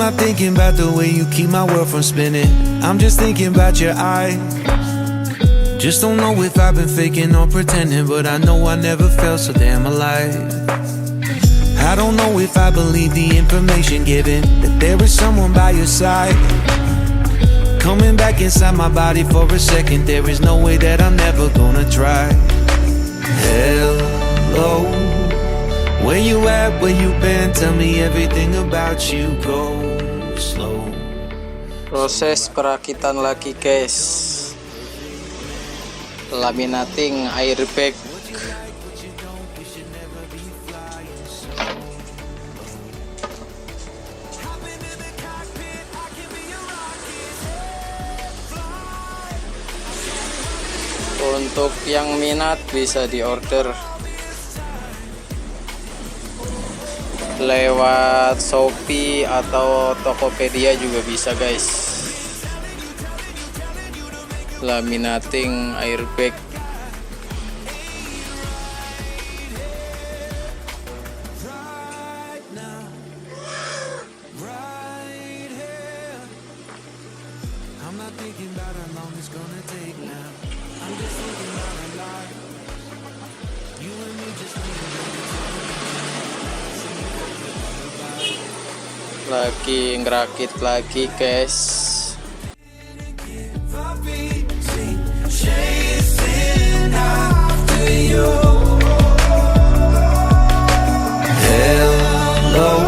not thinking about the way you keep my world from spinning. I'm just thinking about your eyes. Just don't know if I've been faking or pretending, but I know I never felt so damn alive. I don't know if I believe the information given, that there is someone by your side, coming back inside my body for a second. There is no way that I'm never gonna try. Hello, where you at, where you been? Tell me everything about you, go slow. Proses perakitan lagi guys, laminating airbag. Untuk yang minat bisa diorder lewat Shopee atau Tokopedia juga bisa guys. Laminating airbag. Lagi ngerakit lagi guys. Hello,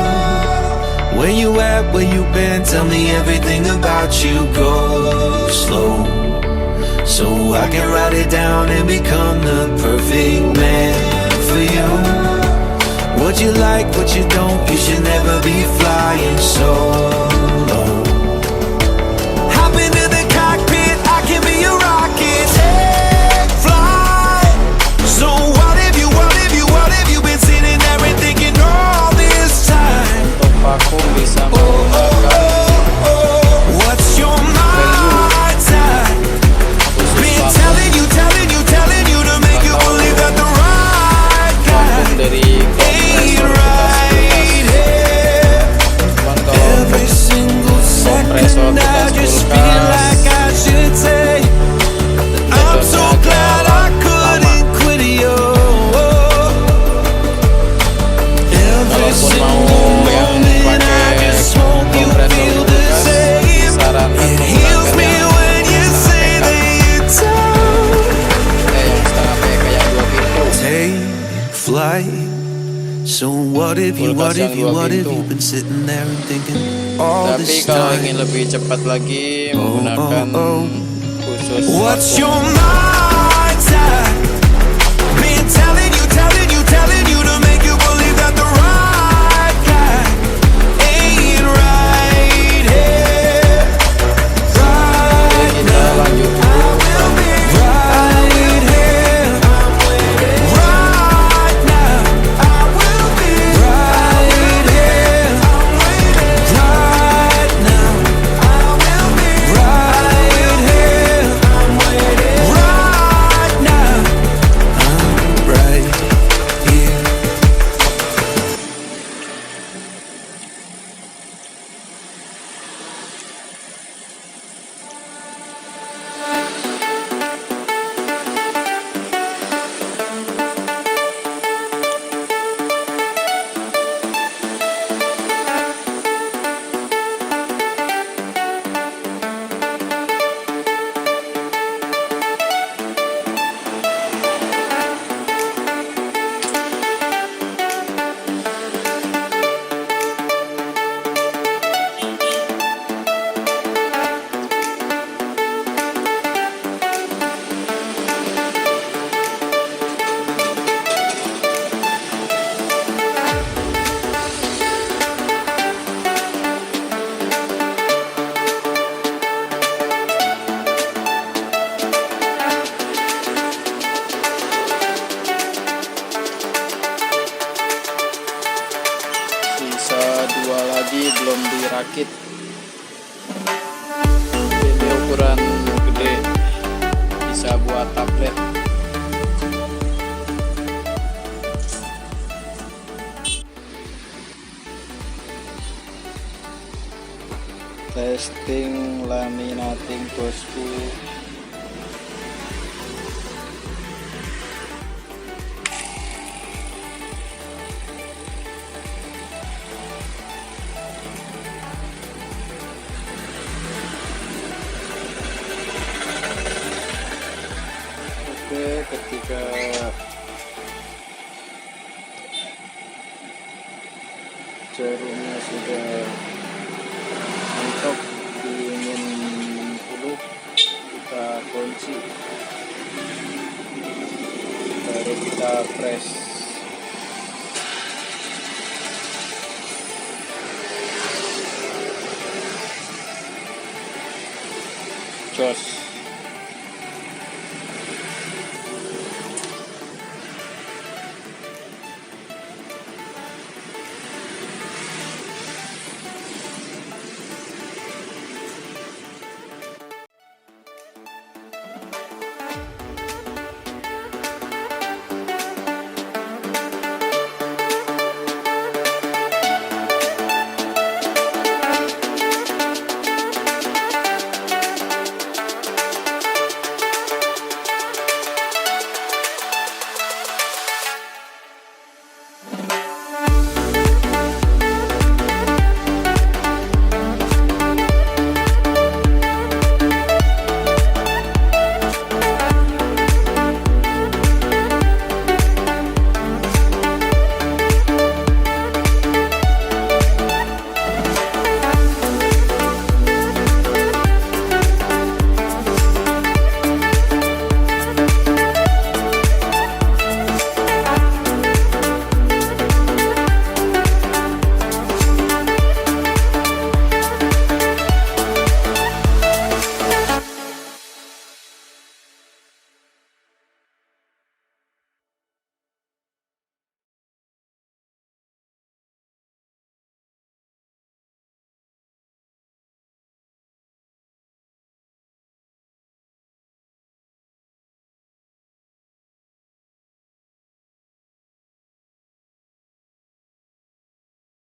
where you at, where you been? Tell me everything about you, go slow, so I can write it down and become the perfect man for you. What you like, what you don't, you should never be flying solo. Hop into the cockpit, I can be a rocket. Take flight. So what have you been sitting there and thinking all this time? Untuk vakum bisa menggunakan What's your mind time? Been telling you to make you believe that the right guy dari every single second I just feel like I should say I'm so glad I couldn't quit you. Every single moment I just hope you feel the same. It heals me when you say that you're tired. Take flight. So what if you been sitting there and thinking all Tapi this kalau time? ingin lebih cepat lagi menggunakan khusus What's your mind time? Been telling you to make you believe that the right guy ain't right here. Right now, I will be right here. Right now, I will be right here. Right now, I will be right here. Right now, I'm right here. belum dirakit. Ini ukuran gede, bisa buat tablet. Testing laminating bosku. Oke, ketika jarumnya sudah mentok di min 60, kita kunci, baru kita press. Jos.